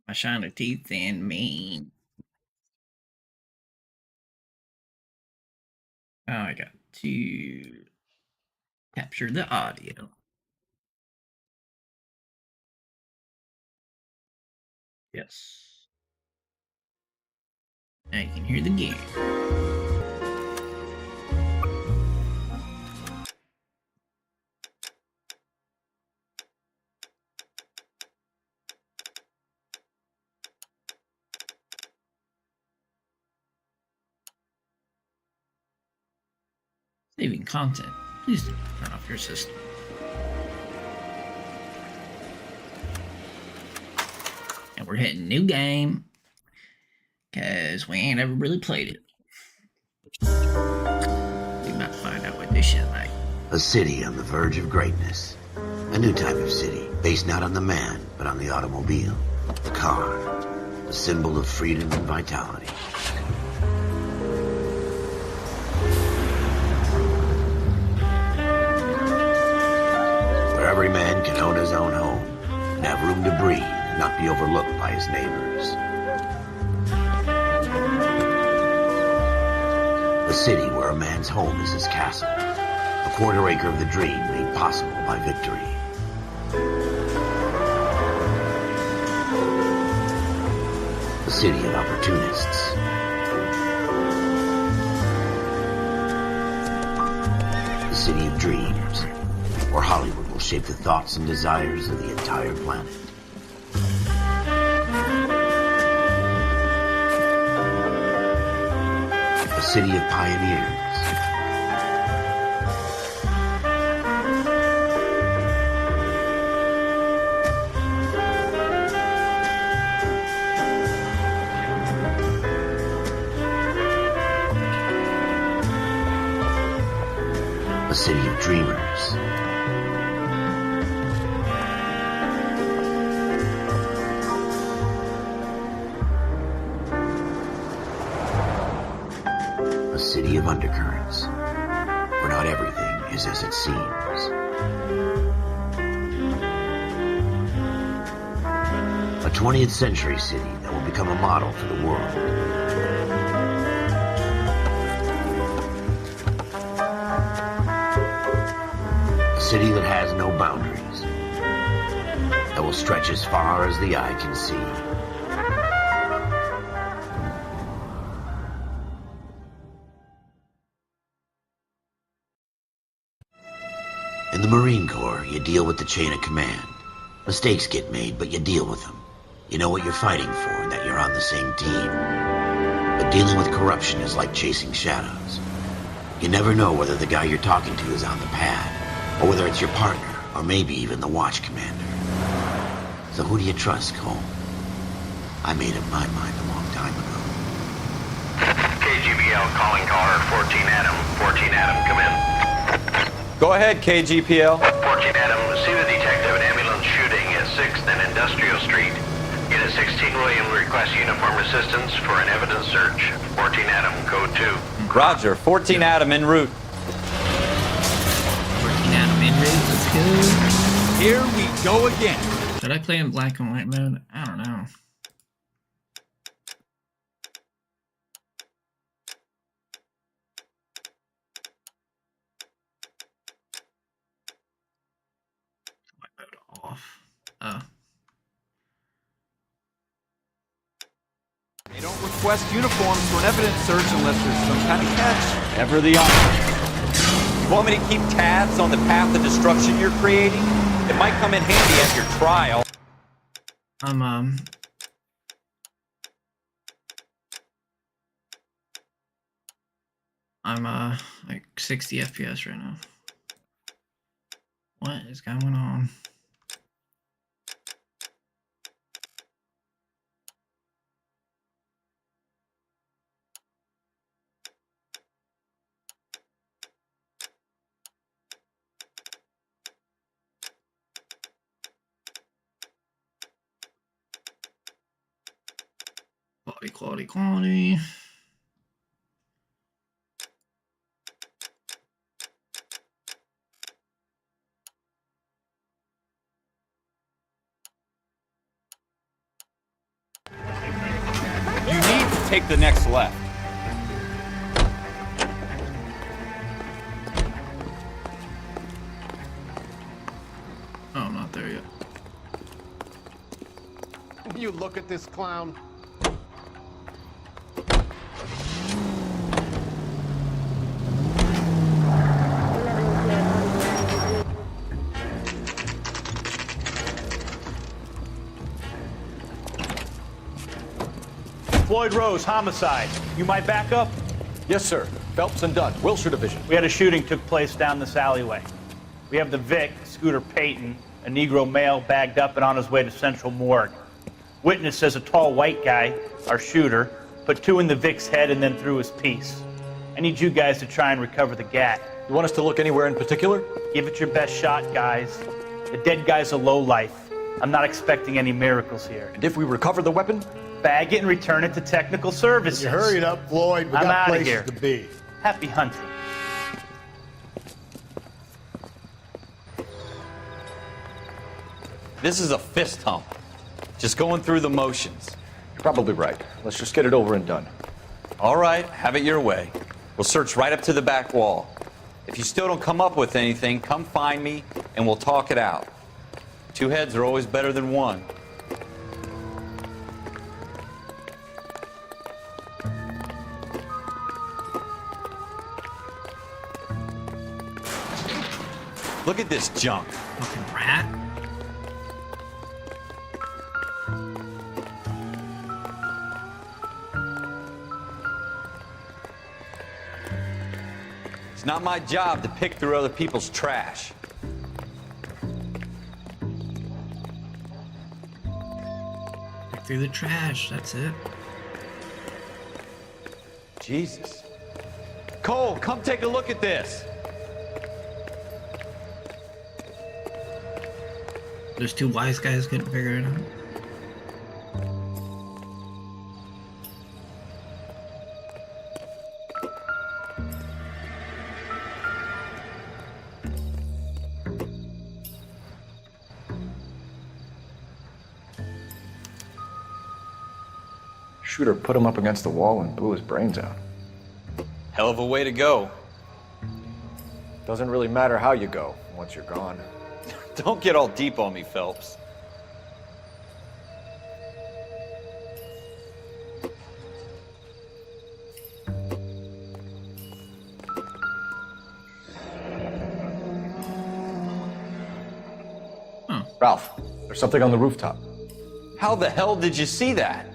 My shiny teeth and me. Oh, I got to capture the audio. Yes. Now you can hear the game. Saving content. Please do not turn off your system. And we're hitting new game. Because we ain't ever really played it. We might find out what this shit like. A city on the verge of greatness. A new type of city, based not on the man, but on the automobile. The car. The symbol of freedom and vitality. Where every man can own his own home, and have room to breathe and not be overlooked by his neighbors. A city where a man's home is his castle. A quarter acre of the dream made possible by victory. A city of opportunists. A city of dreams, where Hollywood will shape the thoughts and desires of the entire planet. A city of pioneers. A city of dreamers. A city of undercurrents, where not everything is as it seems. A 20th century city that will become a model for the world. A city that has no boundaries, that will stretch as far as the eye can see. In the Marine Corps, you deal with the chain of command. Mistakes get made, but you deal with them. You know what you're fighting for and that you're on the same team. But dealing with corruption is like chasing shadows. You never know whether the guy you're talking to is on the pad, or whether it's your partner, or maybe even the watch commander. So who do you trust, Cole? I made up my mind a long time ago. KGBL calling caller 14 Adam. 14 Adam, come in. Go ahead, KGPL. 14 Adam, see the detective an ambulance shooting at 6th and Industrial Street. Unit 16 William requests uniform assistance for an evidence search. 14 Adam, code 2. Roger, 14 Adam en route. 14 Adam en route. Let's go. Here we go again. Should I play in black and white mode? I don't know. White mode off. They don't request uniforms for an evidence search unless there's some kind of catch. Ever the honor. You want me to keep tabs on the path of destruction you're creating? It might come in handy at your trial. I'm like 60 FPS right now. What is going on? Quality. take the next left. Oh, I'm not there yet. You look at this clown. Floyd Rose, homicide. You might back up? Yes, sir. Phelps and Dunn, Wilshire Division. We had a shooting took place down this alleyway. We have the Vic, Scooter Payton, a Negro male bagged up and on his way to Central Morgue. Witness says a tall white guy, our shooter, put 2 in the Vic's head and then threw his piece. I need you guys to try and recover the gat. You want us to look anywhere in particular? Give it your best shot, guys. The dead guy's a lowlife. I'm not expecting any miracles here. And if we recover the weapon? Bag it and return it to technical services. You hurry it up, Floyd. We I'm got outta places here. to be. Happy hunting. This is a fist hump. Just going through the motions. You're probably right. Let's just get it over and done. All right, have it your way. We'll search right up to the back wall. If you still don't come up with anything, come find me and we'll talk it out. 2 heads are always better than 1. Look at this junk. Fucking rat. It's not my job to pick through other people's trash. Pick through the trash, that's it. Jesus. Cole, come take a look at this. There's 2 wise guys couldn't figure it out. Shooter put him up against the wall and blew his brains out. Hell of a way to go. Doesn't really matter how you go once you're gone. Don't get all deep on me, Phelps. Ralph, there's something on the rooftop. How the hell did you see that?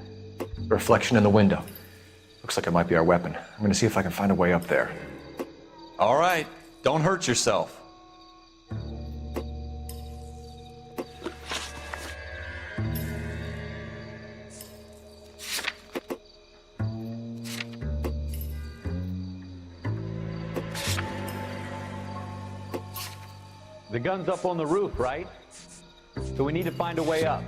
Reflection in the window. Looks like it might be our weapon. I'm gonna see if I can find a way up there. All right, don't hurt yourself. The gun's up on the roof, right? So we need to find a way up.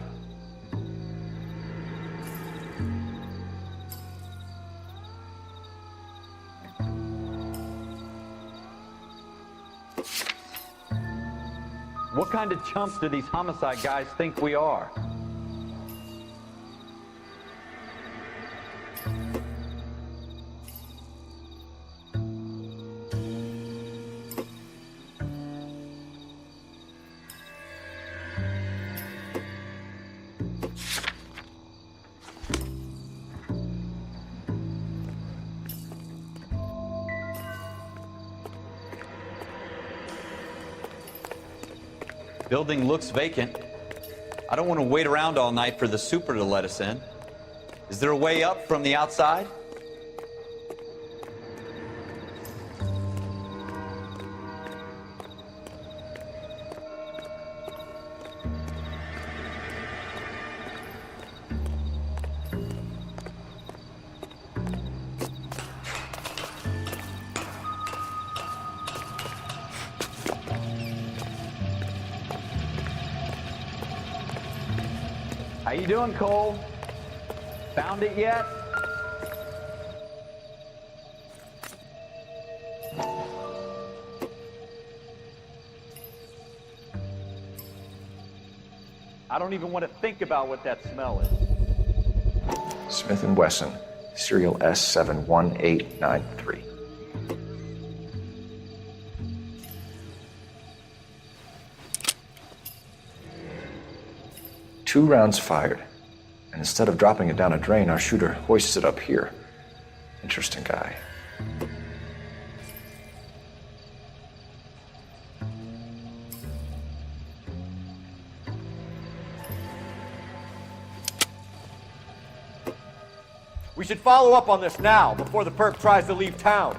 What kind of chumps do these homicide guys think we are? Building looks vacant. I don't want to wait around all night for the super to let us in. Is there a way up from the outside? How you doing, Cole? Found it yet? I don't even want to think about what that smell is. Smith & Wesson. Serial S71893. 2 rounds fired. And instead of dropping it down a drain, our shooter hoists it up here. Interesting guy. We should follow up on this now, before the perp tries to leave town.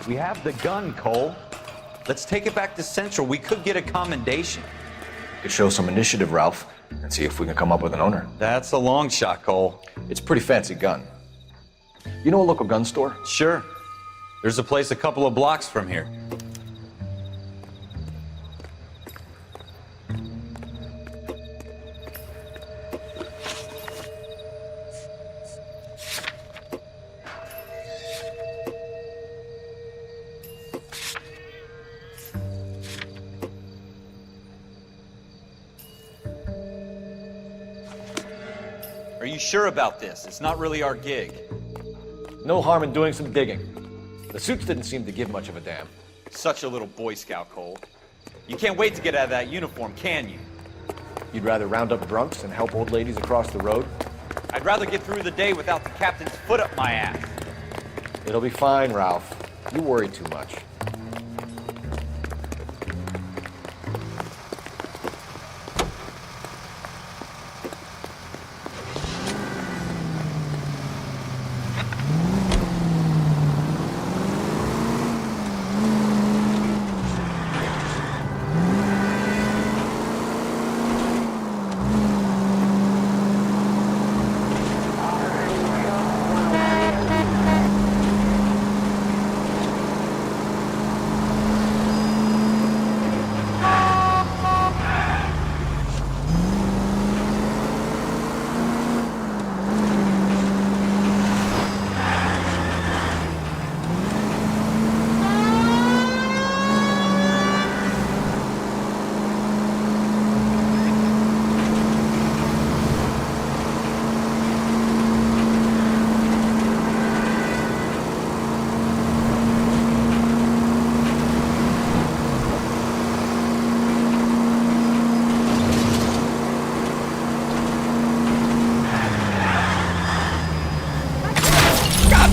We have the gun, Cole. Let's take it back to Central. We could get a commendation. Could show some initiative, Ralph, and see if we can come up with an owner. That's a long shot, Cole. It's a pretty fancy gun. You know a local gun store? Sure. There's a place a couple of blocks from here. Are you sure about this? It's not really our gig. No harm in doing some digging. The suits didn't seem to give much of a damn. Such a little Boy Scout, Cole. You can't wait to get out of that uniform, can you? You'd rather round up drunks than help old ladies across the road? I'd rather get through the day without the captain's foot up my ass. It'll be fine, Ralph. You worry too much.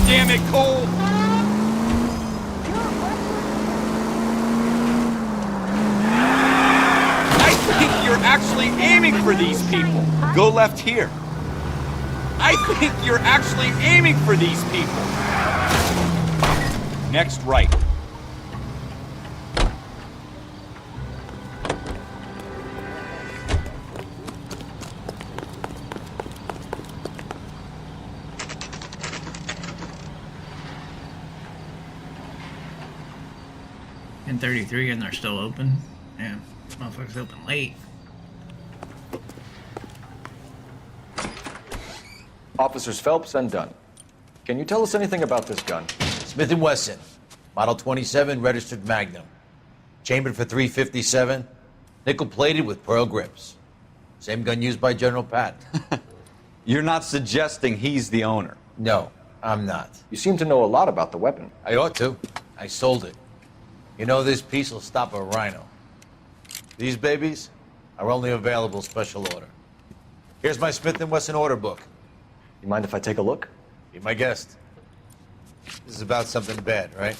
Damn it, Cole! I think you're actually aiming for these people. Go left here. I think you're actually aiming for these people. Next right. In 33 and they're still open. Yeah, motherfuckers open late. Officers Phelps and Dunn. Can you tell us anything about this gun? Smith & Wesson, Model 27, registered Magnum. Chambered for .357, nickel-plated with pearl grips. Same gun used by General Patton. You're not suggesting he's the owner? No, I'm not. You seem to know a lot about the weapon. I ought to. I sold it. You know, this piece will stop a rhino. These babies are only available special order. Here's my Smith & Wesson order book. You mind if I take a look? Be my guest. This is about something bad, right?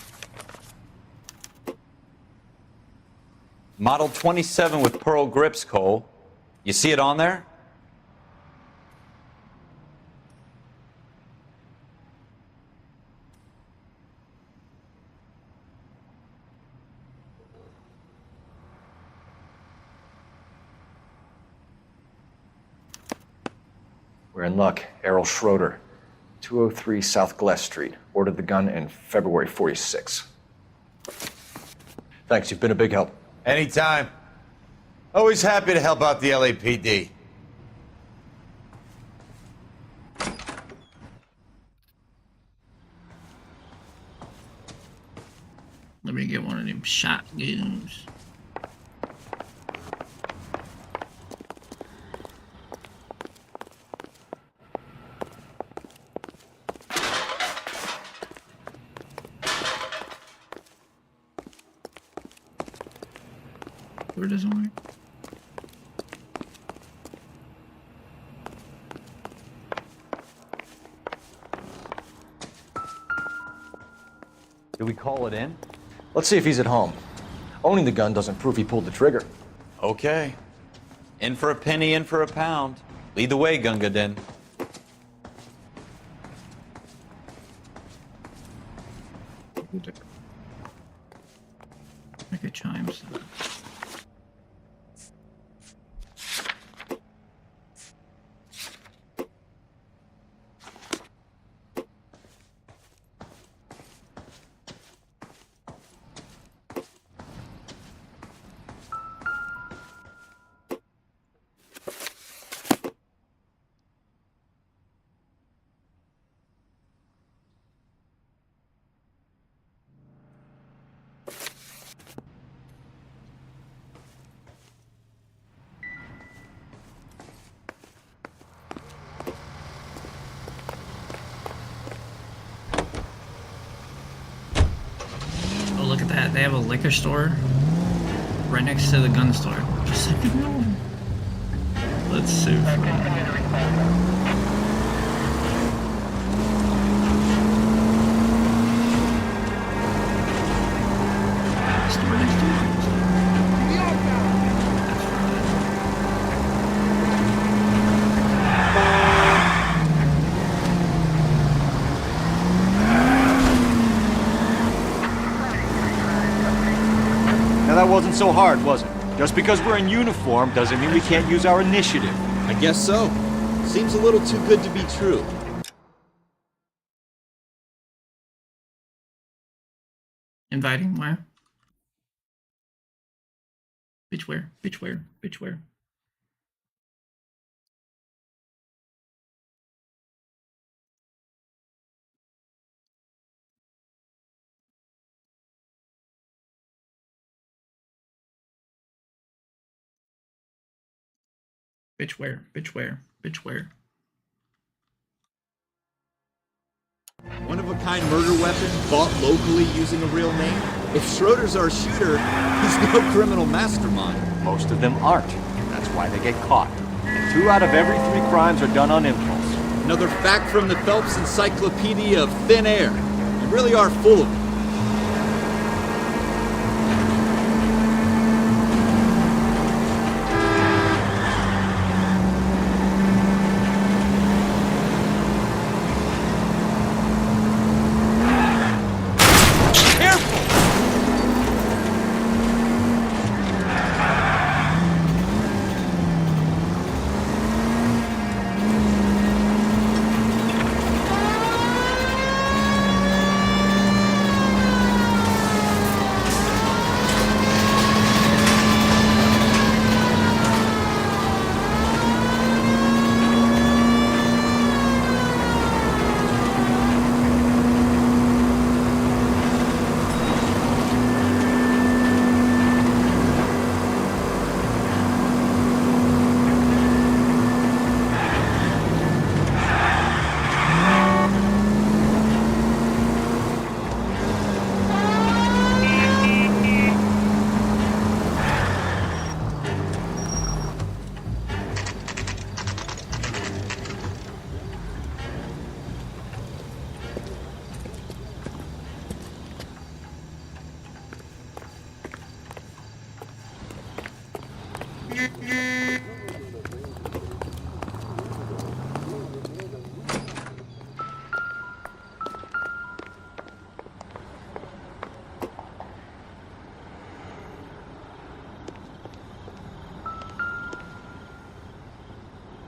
Model 27 with pearl grips, Cole. You see it on there? We're in luck. Errol Schroeder, 203 South Glass Street. Ordered the gun in February 46. Thanks, you've been a big help. Anytime. Always happy to help out the LAPD. Let me get one of them shotguns. Where doesn't work? Do we call it in? Let's see if he's at home. Owning the gun doesn't prove he pulled the trigger. Okay. In for a penny, in for a pound. Lead the way, Gunga Din. Make a chime sound. Oh, look at that. They have a liquor store right next to the gun store. Just like the real one. Let's sue for it. Store next door. Now that wasn't so hard, was it? Just because we're in uniform doesn't mean we can't use our initiative. I guess so. Seems a little too good to be true. Inviting where? Bitch where? Bitch where? Bitch where? Bitch where? Bitch where? Bitch where? One-of-a-kind murder weapon bought locally using a real name? If Schroeder's our shooter, he's no criminal mastermind. Most of them aren't. That's why they get caught. 2 out of every 3 crimes are done on impulse. Another fact from the Phelps Encyclopedia of Thin Air. You really are full of it.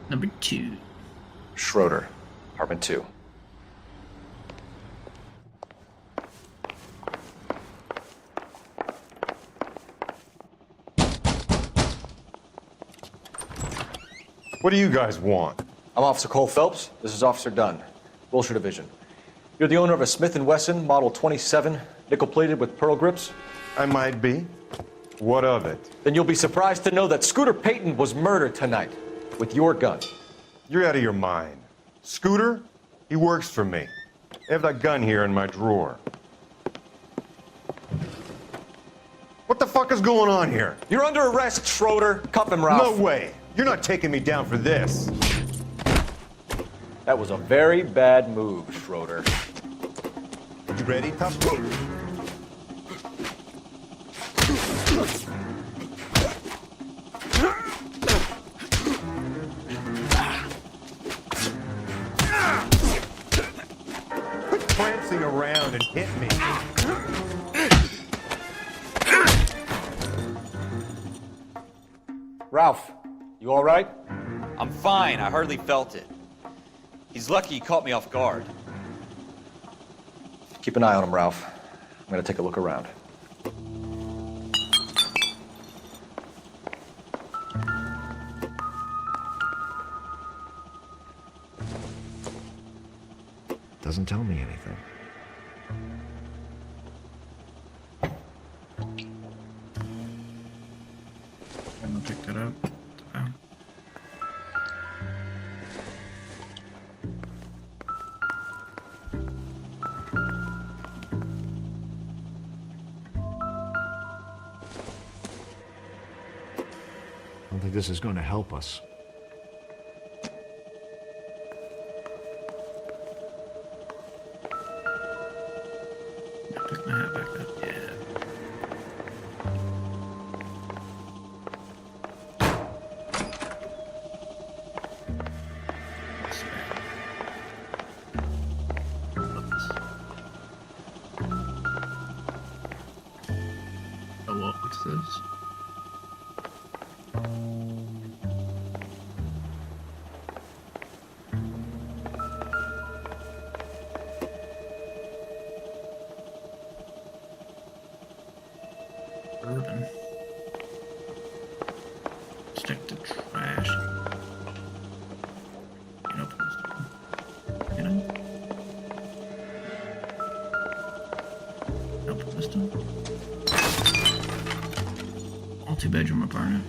Number 2. Schroeder, apartment 2. What do you guys want? I'm Officer Cole Phelps. This is Officer Dunn, Wilshire Division. You're the owner of a Smith & Wesson Model 27, nickel-plated with pearl grips? I might be. What of it? Then you'll be surprised to know that Scooter Payton was murdered tonight with your gun. You're out of your mind. Scooter? He works for me. I have that gun here in my drawer. What the fuck is going on here? You're under arrest, Schroeder. Cuff him, Ralph. No way. You're not taking me down for this. That was a very bad move, Schroeder. You ready, tough boy? Quit prancing around and hit me. Ralph, you all right? I'm fine. I hardly felt it. He's lucky he caught me off guard. Keep an eye on him, Ralph. I'm gonna take a look around. Doesn't tell me anything. I'm gonna pick that up. Oh. I don't think this is going to help us. Pick my hat back up. Yeah. Oh, what's this? Urban. Stick to trash. You know, you know? Open this door. All 2-bedroom apartment.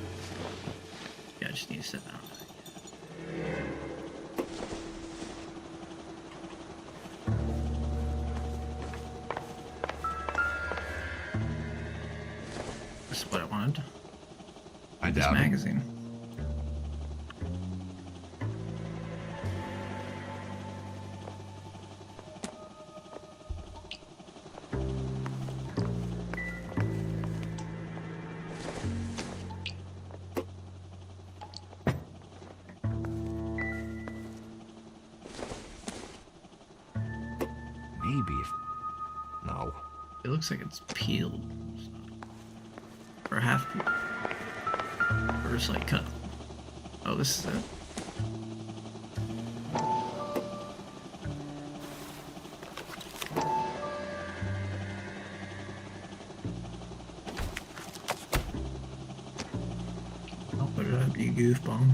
Yeah, I just need to sit down. This is what I wanted. I This doubt it. magazine. Maybe if... No. It looks like it's peeled. Or half peeled. Or just like cut. Oh, this is it. I'll put it up, you goofball.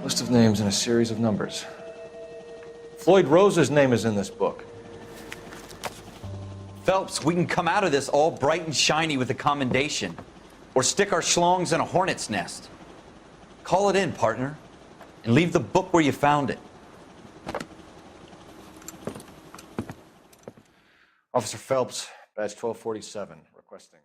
List of names and a series of numbers. Floyd Rose's name is in this book. Phelps, we can come out of this all bright and shiny with a commendation. Or stick our schlongs in a hornet's nest. Call it in, partner. And leave the book where you found it. Officer Phelps, badge 1247, requesting.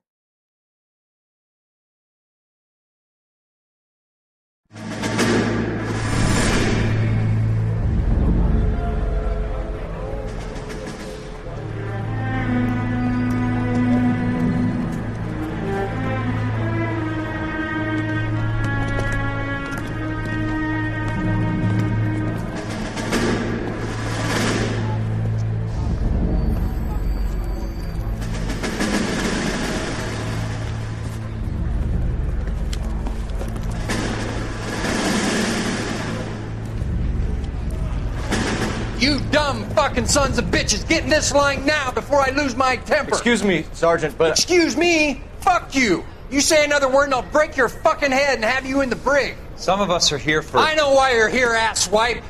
You dumb fucking sons of bitches, get in this line now before I lose my temper. Excuse me, Sergeant, but... Excuse me? Fuck you. You say another word and I'll break your fucking head and have you in the brig. Some of us are here for... I know why you're here, asswipe.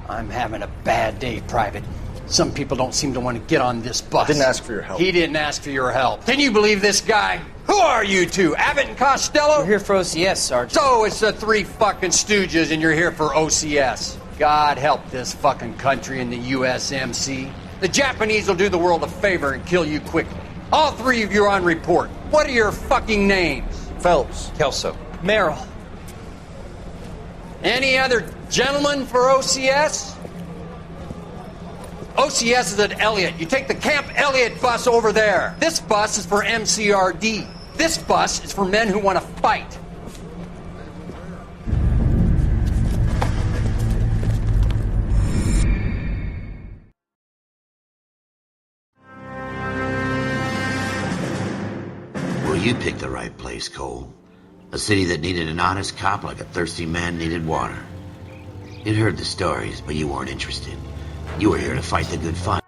I'm having a bad day, Private. Some people don't seem to want to get on this bus. I didn't ask for your help. He didn't ask for your help. Can you believe this guy? Who are you two? Abbott and Costello? We're here for OCS, Sergeant. So it's the three fucking stooges and you're here for OCS. God help this fucking country and the USMC. The Japanese will do the world a favor and kill you quickly. All three of you are on report. What are your fucking names? Phelps. Kelso. Merrill. Any other gentlemen for OCS? OCS is at Elliott. You take the Camp Elliott bus over there. This bus is for MCRD. This bus is for men who want to fight. Well, you picked the right place, Cole. A city that needed an honest cop like a thirsty man needed water. You'd heard the stories, but you weren't interested. You were here to fight the good fight.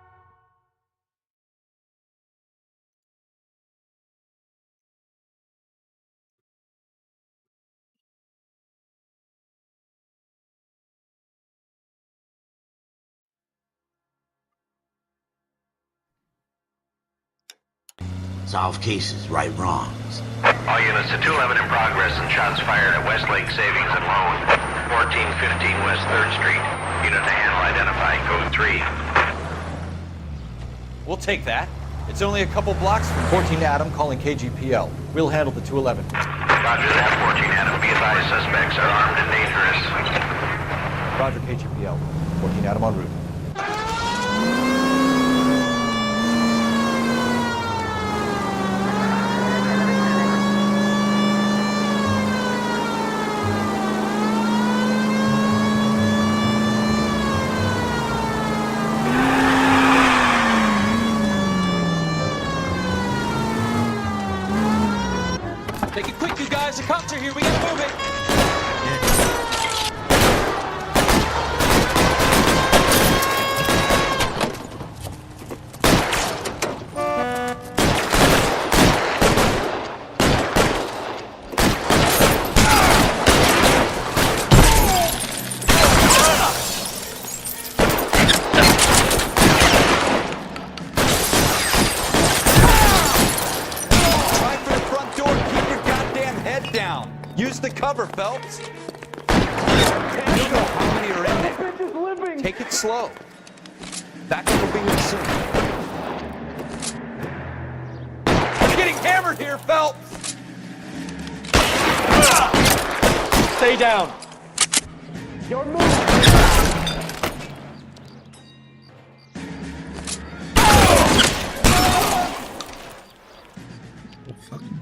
Solve cases, right wrongs. All units to 211 in progress and shots fired at Westlake Savings and Loan, 1415 West 3rd Street. Unit to handle identified, code 3. We'll take that. It's only a couple blocks from... 14 Adam calling KGPL. We'll handle the 211. Roger that, 14 Adam. Be advised, suspects are armed and dangerous. Roger, KGPL. 14 Adam en route. Take it quick, you guys. The cops are here. We gotta move it. Use the cover, Phelps. You know how many are in there. Take it slow. Backup will be here soon. You're getting hammered here, Phelps. Stay down. You're moving.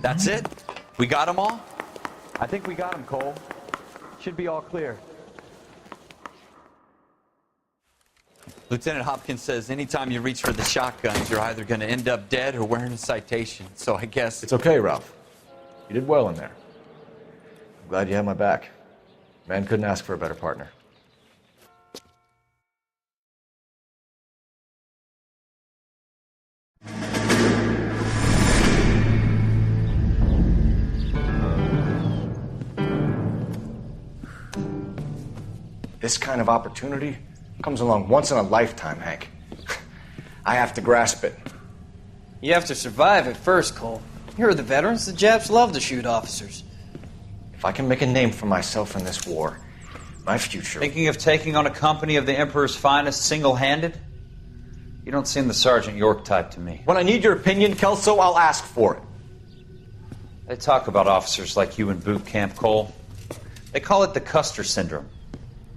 That's it? We got them all? I think we got him, Cole. Should be all clear. Lieutenant Hopkins says anytime you reach for the shotguns, you're either going to end up dead or wearing a citation. So I guess... It's okay, Ralph. You did well in there. I'm glad you had my back. Man couldn't ask for a better partner. This kind of opportunity comes along once in a lifetime, Hank. I have to grasp it. You have to survive it first, Cole. Here are the veterans. The Japs love to shoot officers. If I can make a name for myself in this war, my future... Thinking of taking on a company of the Emperor's finest single-handed? You don't seem the Sergeant York type to me. When I need your opinion, Kelso, I'll ask for it. They talk about officers like you in boot camp, Cole. They call it the Custer Syndrome.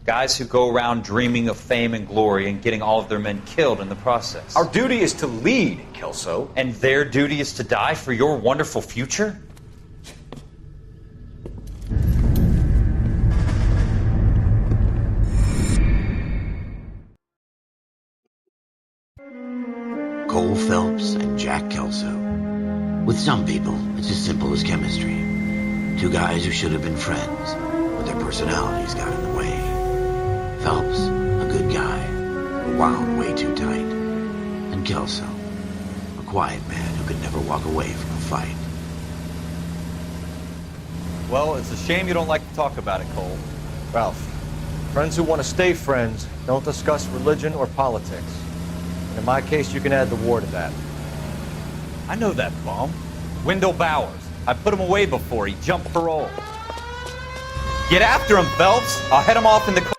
Guys who go around dreaming of fame and glory and getting all of their men killed in the process. Our duty is to lead, Kelso. And their duty is to die for your wonderful future? Cole Phelps and Jack Kelso. With some people, it's as simple as chemistry. Two guys who should have been friends, but their personalities got in the way. Phelps, a good guy. wound way too tight. And Kelso, a quiet man who could never walk away from a fight. Well, it's a shame you don't like to talk about it, Cole. Ralph, friends who want to stay friends don't discuss religion or politics. In my case, you can add the war to that. I know that bum. Wendell Bowers. I put him away before. He jumped parole. Get after him, Phelps. I'll head him off in the...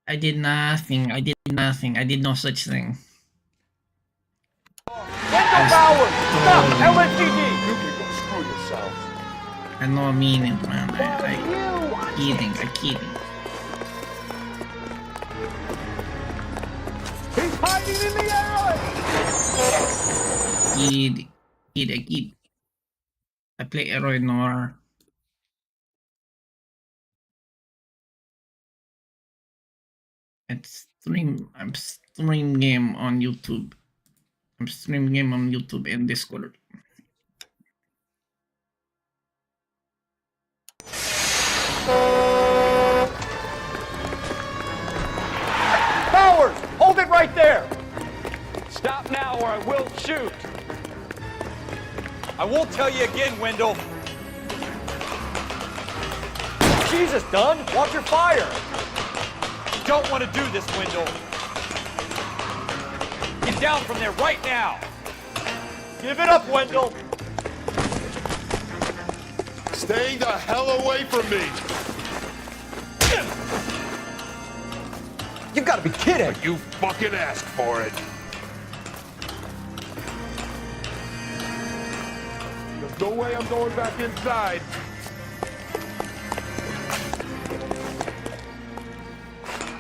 I did nothing. I did nothing. I did no such thing. Wendell Bowers! Stop! LAPD! You can go screw yourself. I know I mean it, man. I kidding. I kidding. He's hiding in the alley! Kid. I play Hero in Noire. I'm stream game on YouTube. I'm stream game on YouTube and Discord. Bowers! Hold it right there! Stop now or I will shoot. I won't tell you again, Wendell. Jesus, Dunn! Watch your fire! Don't want to do this, Wendell. Get down from there right now. Give it up, Wendell! Stay the hell away from me. You gotta be kidding! You fucking asked for it. There's no way I'm going back inside.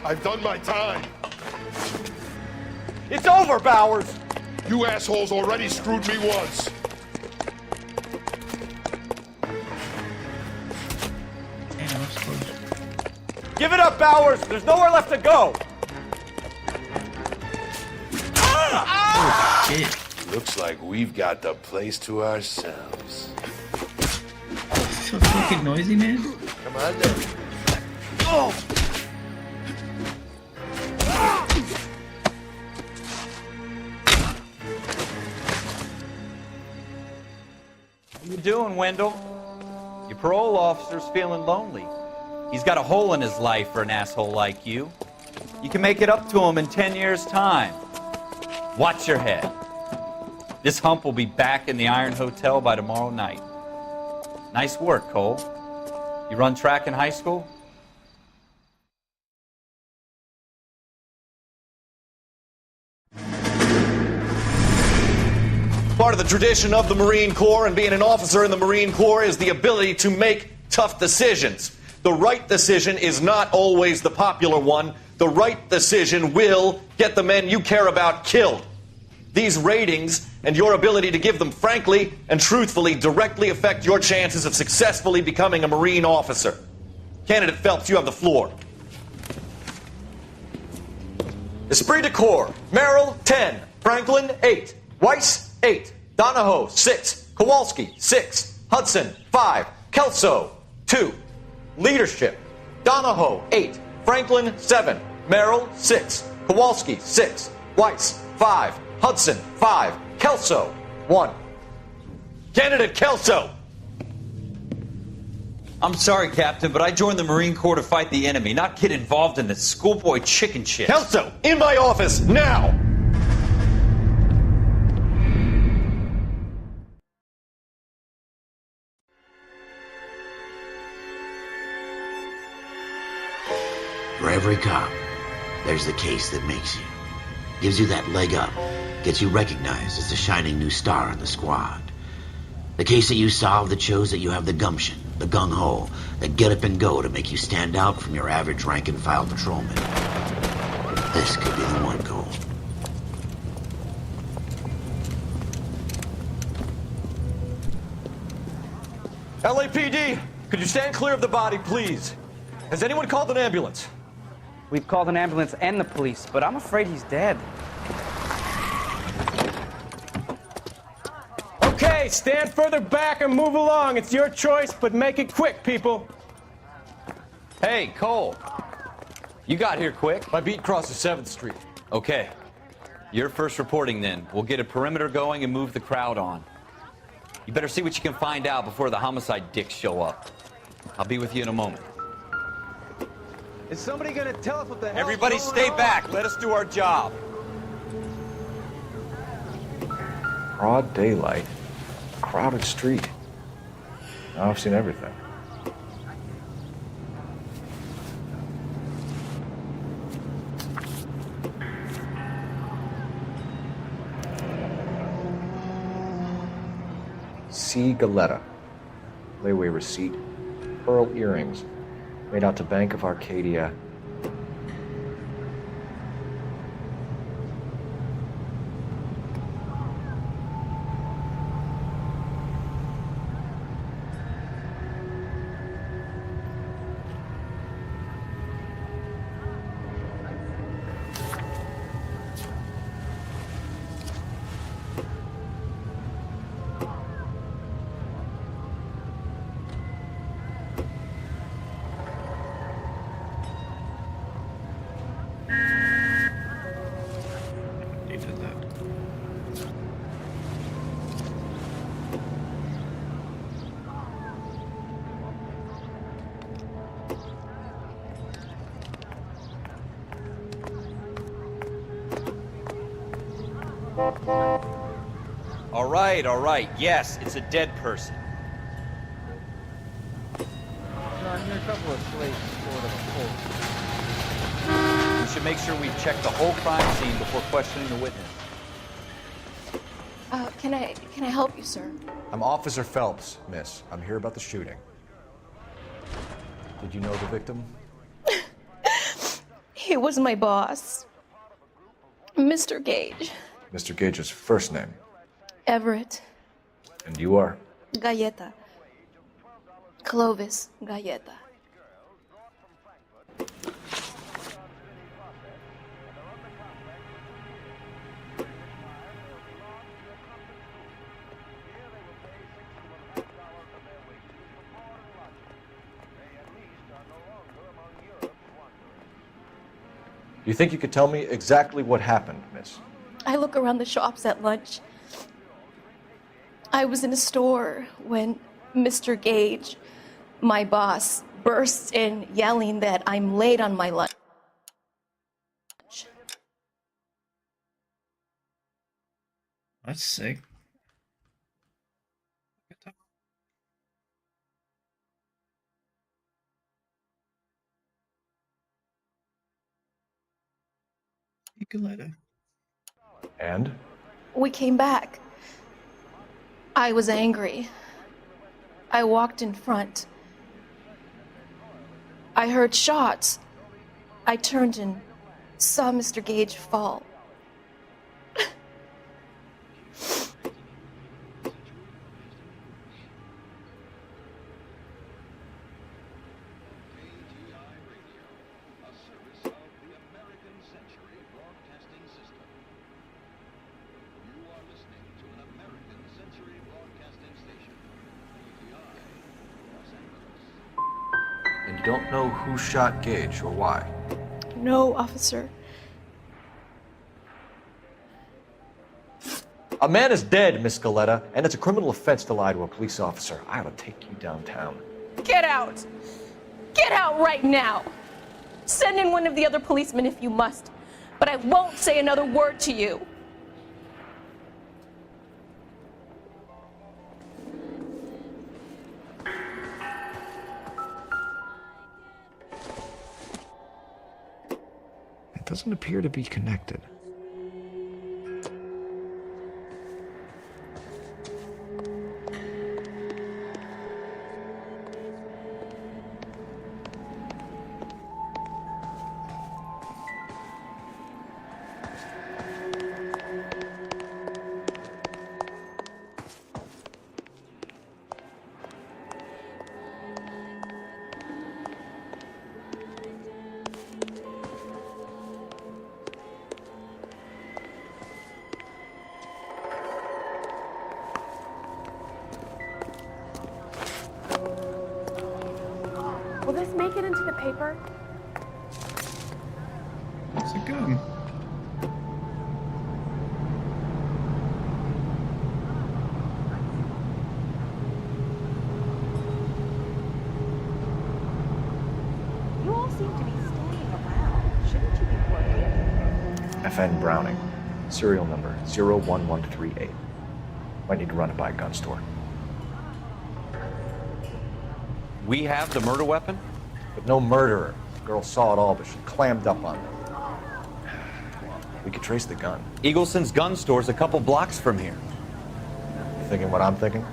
I've done my time. It's over, Bowers! You assholes already screwed me once. Give it up, Bowers! There's nowhere left to go! Oh, shit. Looks like we've got the place to ourselves. So fucking noisy, man. Come on then. Oh! What you doing, Wendell? Your parole officer's feeling lonely. He's got a hole in his life for an asshole like you. You can make it up to him in 10 years' time. Watch your head. This hump will be back in the Iron Hotel by tomorrow night. Nice work, Cole. You run track in high school? Part of the tradition of the Marine Corps and being an officer in the Marine Corps is the ability to make tough decisions. The right decision is not always the popular one. The right decision will get the men you care about killed. These ratings and your ability to give them frankly and truthfully directly affect your chances of successfully becoming a Marine officer. Candidate Phelps, you have the floor. Esprit de Corps, Merrill, 10. Franklin, 8. Weiss, 8. Donahoe, 6. Kowalski, 6. Hudson, 5. Kelso, 2. Leadership, Donahoe, 8. Franklin, 7. Merrill, 6. Kowalski, 6. Weiss, 5. Hudson, 5. Kelso, 1. Candidate Kelso! I'm sorry, Captain, but I joined the Marine Corps to fight the enemy, not get involved in this schoolboy chicken shit. Kelso, in my office, now! For every cop, there's the case that makes you. Gives you that leg up. Gets you recognized as the shining new star in the squad. The case that you solve that shows that you have the gumption, the gung-ho, the get up and go to make you stand out from your average rank-and-file patrolman. This could be the one, Cole. LAPD, could you stand clear of the body, please? Has anyone called an ambulance? We've called an ambulance and the police, but I'm afraid he's dead. Okay, stand further back and move along. It's your choice, but make it quick, people. Hey, Cole. You got here quick. My beat crosses 7th Street. Okay. You're first reporting then. We'll get a perimeter going and move the crowd on. You better see what you can find out before the homicide dicks show up. I'll be with you in a moment. Is somebody gonna tell us what the hell? Everybody stay back. Let us do our job. Broad daylight. Crowded street. Now I've seen everything. C. Galetta. Layaway receipt. Pearl earrings. Made out to Bank of Arcadia. He did that. All right. Yes, it's a dead person. John, you're a couple of slates short of a We should make sure we check the whole crime scene before questioning the witness. Can I help you, sir? I'm Officer Phelps, miss. I'm here about the shooting. Did you know the victim? He was my boss, Mr. Gage. Mr. Gage's first name. Everett. And you are? Galleta. Clovis Galleta. You think you could tell me exactly what happened, miss? I look around the shops at lunch. I was in a store when Mr. Gage, my boss, bursts in yelling that I'm late on my lunch. That's sick. Galetta. And? We came back. I was angry. I walked in front. I heard shots. I turned and saw Mr. Gage fall. And you don't know who shot Gage or why? No, officer. A man is dead, Miss Galetta, and it's a criminal offense to lie to a police officer. I ought to take you downtown. Get out! Get out right now! Send in one of the other policemen if you must, but I won't say another word to you. It doesn't appear to be connected. this make it into the paper? It's a gun. You all seem to be staying around. Shouldn't you be working? FN Browning. Serial number 01138. Might need to run it by a gun store. We have the murder weapon? But no murderer. The girl saw it all, but she clammed up on me. We could trace the gun. Eagleson's gun store's a couple blocks from here. You thinking what I'm thinking?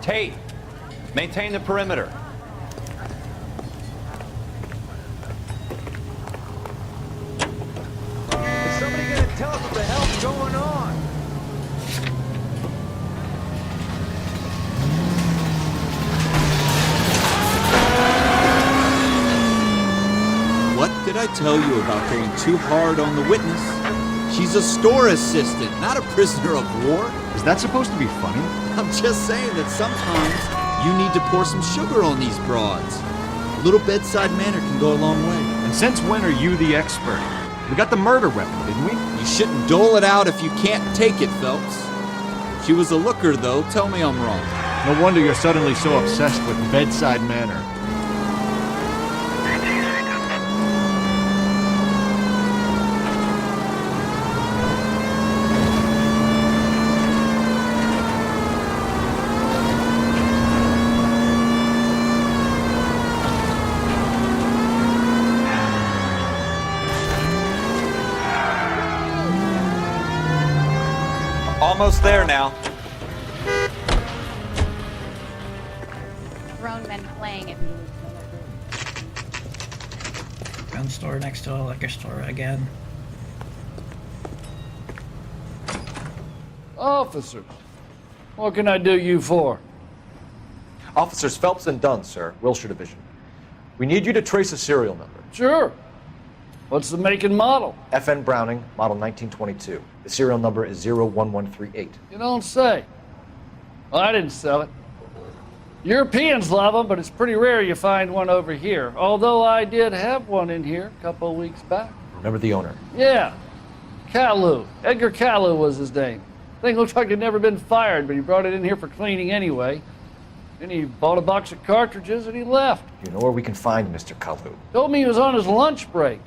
Tate, maintain the perimeter. Is somebody gonna tell us what the hell's going on? What did I tell you about going too hard on the witness? She's a store assistant, not a prisoner of war. Is that supposed to be funny? I'm just saying that sometimes you need to pour some sugar on these broads. A little bedside manner can go a long way. And since when are you the expert? We got the murder weapon, didn't we? You shouldn't dole it out if you can't take it, Phelps. She was a looker, though. Tell me I'm wrong. No wonder you're suddenly so obsessed with bedside manner. Almost there now. Grown men playing at me. Gun store next to a liquor store again. Officers, what can I do you for? Officers Phelps and Dunn, sir, Wilshire Division. We need you to trace a serial number. Sure. What's the make and model? FN Browning, model 1922. The serial number is 01138. You don't say. Well, I didn't sell it. Europeans love them, but it's pretty rare you find one over here. Although I did have one in here a couple of weeks back. Remember the owner? Yeah. Caillou. Edgar Caillou was his name. Thing looks like he'd never been fired, but he brought it in here for cleaning anyway. Then he bought a box of cartridges and he left. You know where we can find Mr. Caillou? Told me he was on his lunch break.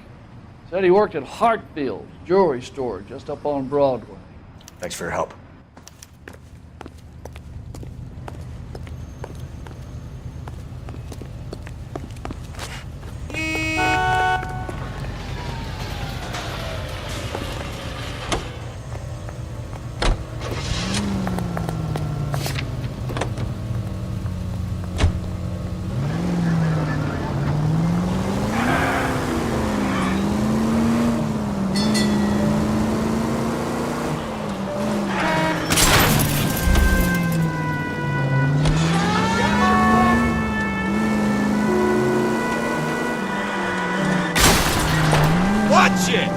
Said he worked at Hartfield's jewelry store just up on Broadway. Thanks for your help. Watch it!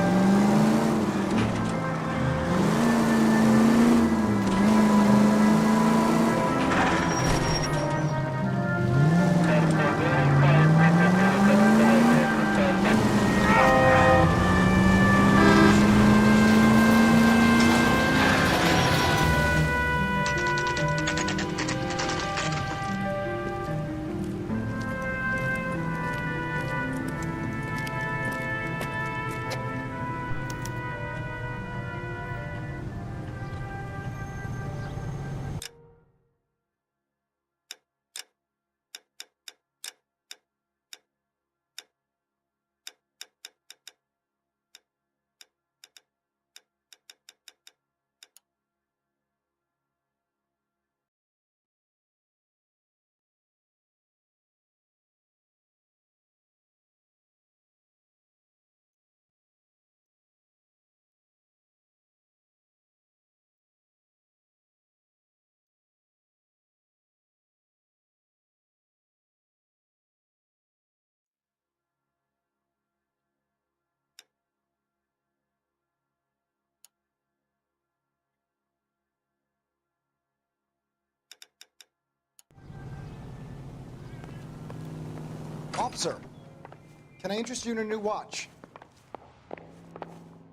Officer, can I interest you in a new watch?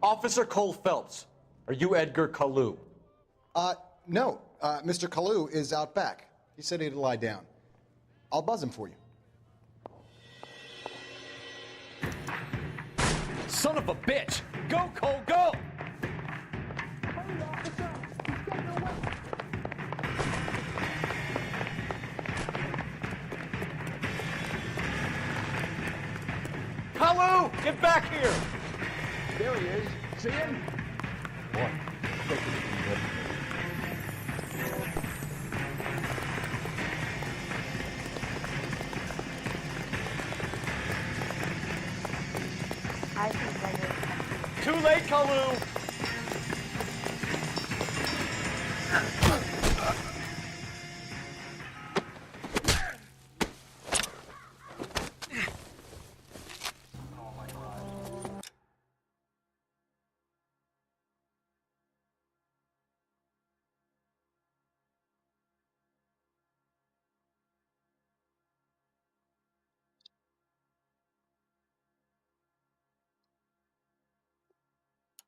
Officer Cole Phelps, are you Edgar Kalu? No. Mr. Kalu is out back. He said he'd lie down. I'll buzz him for you. Son of a bitch! Go, Cole, go! Hello! Get back here! There he is. See him? I think I know. Too late, Kalu!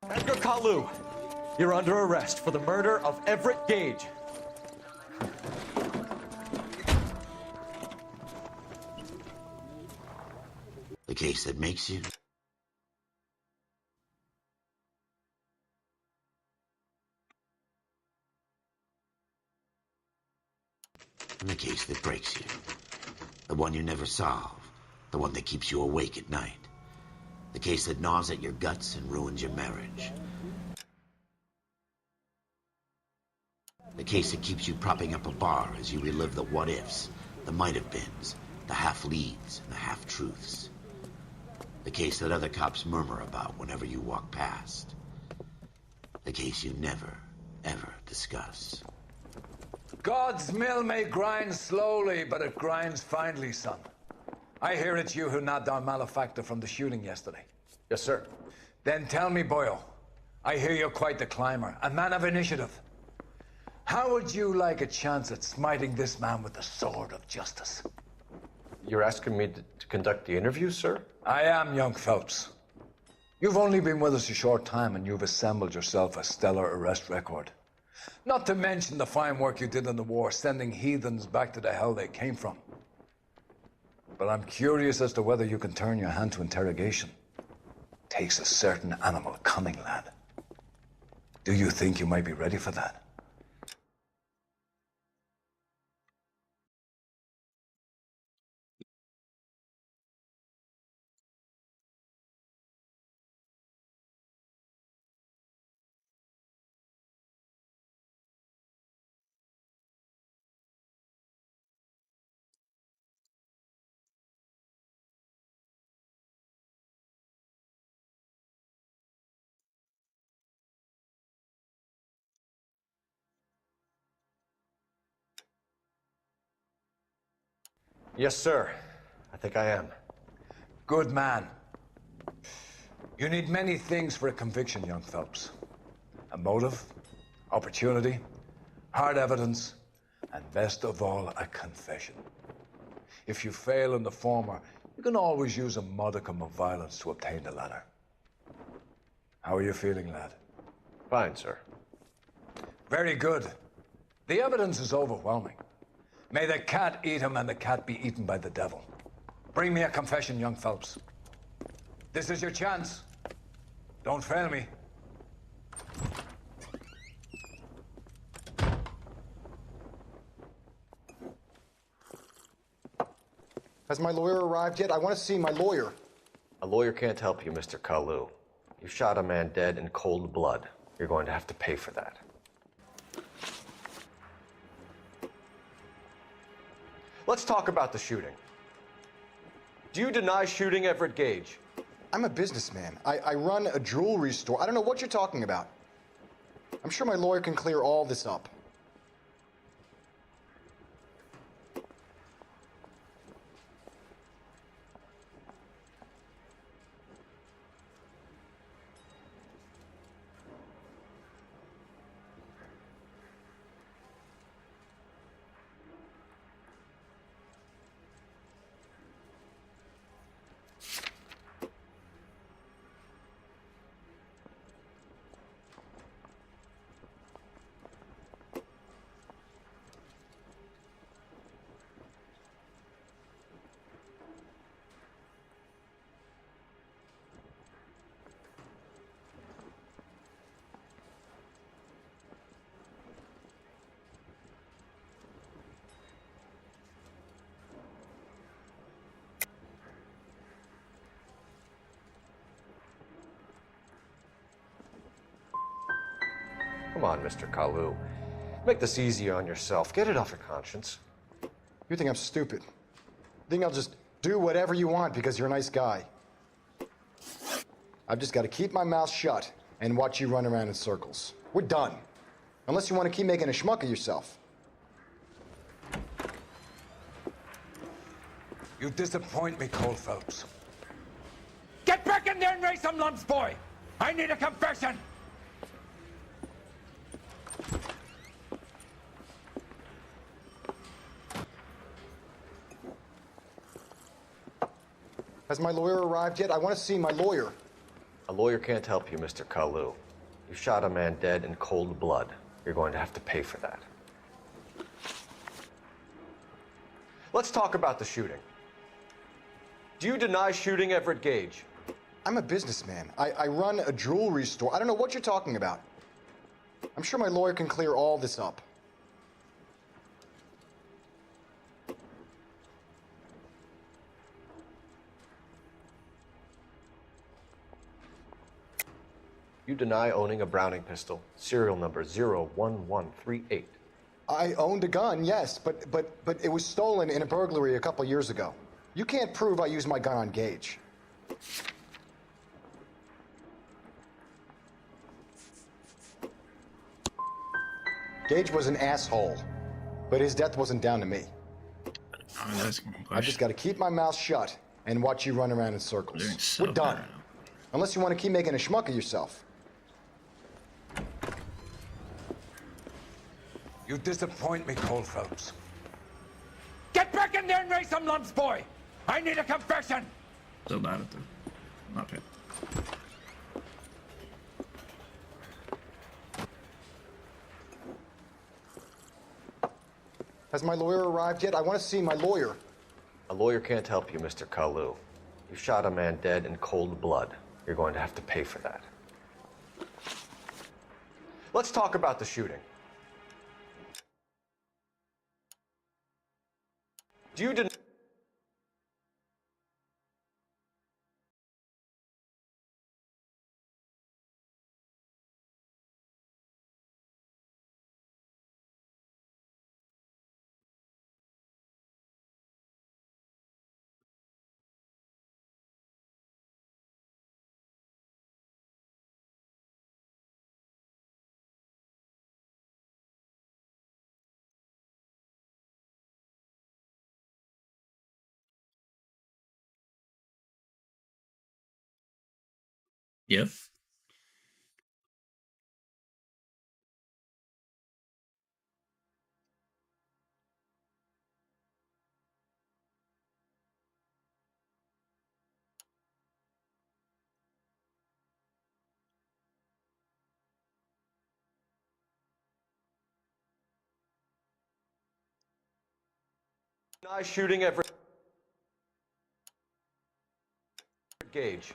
Edgar Kalu, you're under arrest for the murder of Everett Gage. The case that makes you, and the case that breaks you. The one you never solve. The one that keeps you awake at night. The case that gnaws at your guts and ruins your marriage. The case that keeps you propping up a bar as you relive the what-ifs, the might-have-beens, the half-leads, and the half-truths. The case that other cops murmur about whenever you walk past. The case you never, ever discuss. God's mill may grind slowly, but it grinds finely, son. I hear it's you who nabbed our malefactor from the shooting yesterday. Yes, sir. Then tell me, Boyle, I hear you're quite the climber, a man of initiative. How would you like a chance at smiting this man with the sword of justice? You're asking me to conduct the interview, sir? I am, young Phelps. You've only been with us a short time and you've assembled yourself a stellar arrest record. Not to mention the fine work you did in the war, sending heathens back to the hell they came from. But I'm curious as to whether you can turn your hand to interrogation. Takes a certain animal cunning, lad. Do you think you might be ready for that? Yes, sir. I think I am. Good man. You need many things for a conviction, young Phelps. A motive, opportunity, hard evidence, and best of all, a confession. If you fail in the former, you can always use a modicum of violence to obtain the latter. How are you feeling, lad? Fine, sir. Very good. The evidence is overwhelming. May the cat eat him and the cat be eaten by the devil. Bring me a confession, young Phelps. This is your chance. Don't fail me. Has my lawyer arrived yet? I want to see my lawyer. A lawyer can't help you, Mr. Kalu. You shot a man dead in cold blood. You're going to have to pay for that. Let's talk about the shooting. Do you deny shooting Everett Gage? I'm a businessman. I run a jewelry store. I don't know what you're talking about. I'm sure my lawyer can clear all this up. Come on, Mr. Kalu. Make this easy on yourself. Get it off your conscience. You think I'm stupid? You think I'll just do whatever you want because you're a nice guy? I've just got to keep my mouth shut and watch you run around in circles. We're done. Unless you want to keep making a schmuck of yourself. You disappoint me, Cole Phelps. Get back in there and raise some lumps, boy! I need a confession! Has my lawyer arrived yet? I want to see my lawyer. A lawyer can't help you, Mr. Kalu. You shot a man dead in cold blood. You're going to have to pay for that. Let's talk about the shooting. Do you deny shooting Everett Gage? I'm a businessman. I run a jewelry store. I don't know what you're talking about. I'm sure my lawyer can clear all this up. You deny owning a Browning pistol, serial number 01138. I owned a gun, yes, but it was stolen in a burglary a couple years ago. You can't prove I used my gun on Gage. Gage was an asshole, but his death wasn't down to me. I've just got to keep my mouth shut and watch you run around in circles. We're done. Unless you want to keep making a schmuck of yourself. You disappoint me, Cole Phelps. Get back in there and raise some lumps, boy! I need a confession! Still bad at the not it. Has my lawyer arrived yet? I want to see my lawyer. A lawyer can't help you, Mr. Kalu. You shot a man dead in cold blood. You're going to have to pay for that. Let's talk about the shooting. Do you deny Yep. shooting Everett Gage?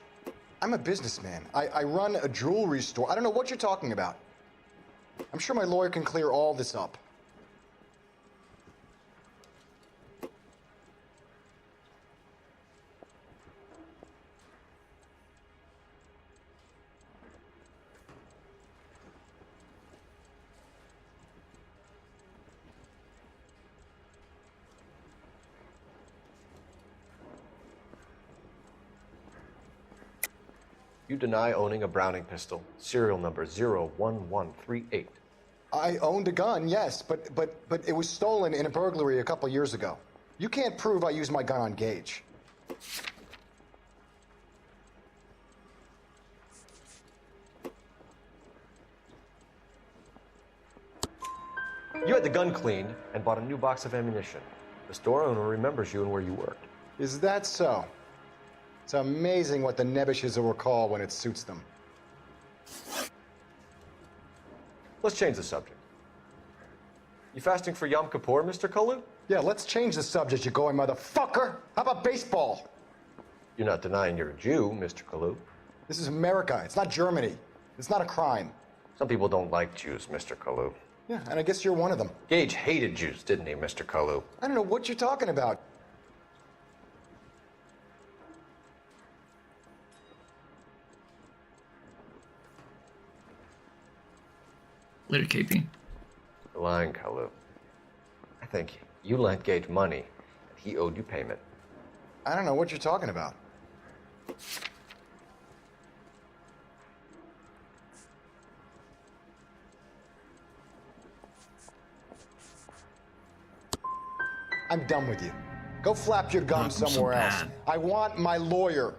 I'm a businessman. I run a jewelry store. I don't know what you're talking about. I'm sure my lawyer can clear all this up. You deny owning a Browning pistol, serial number 01138. I owned a gun, yes, but it was stolen in a burglary a couple years ago. You can't prove I used my gun on Gage. You had the gun cleaned and bought a new box of ammunition. The store owner remembers you and where you worked. Is that so? It's amazing what the Nebbishes will recall when it suits them. Let's change the subject. You fasting for Yom Kippur, Mr. Kalu? Yeah, let's change the subject, you going motherfucker. How about baseball? You're not denying you're a Jew, Mr. Kalu. This is America. It's not Germany. It's not a crime. Some people don't like Jews, Mr. Kalu. Yeah, and I guess you're one of them. Gage hated Jews, didn't he, Mr. Kalu? I don't know what you're talking about. Later, KP. You're lying, Kalu. I think you lent Gage money, and he owed you payment. I don't know what you're talking about. I'm done with you. Go flap your gums somewhere else. I want my lawyer.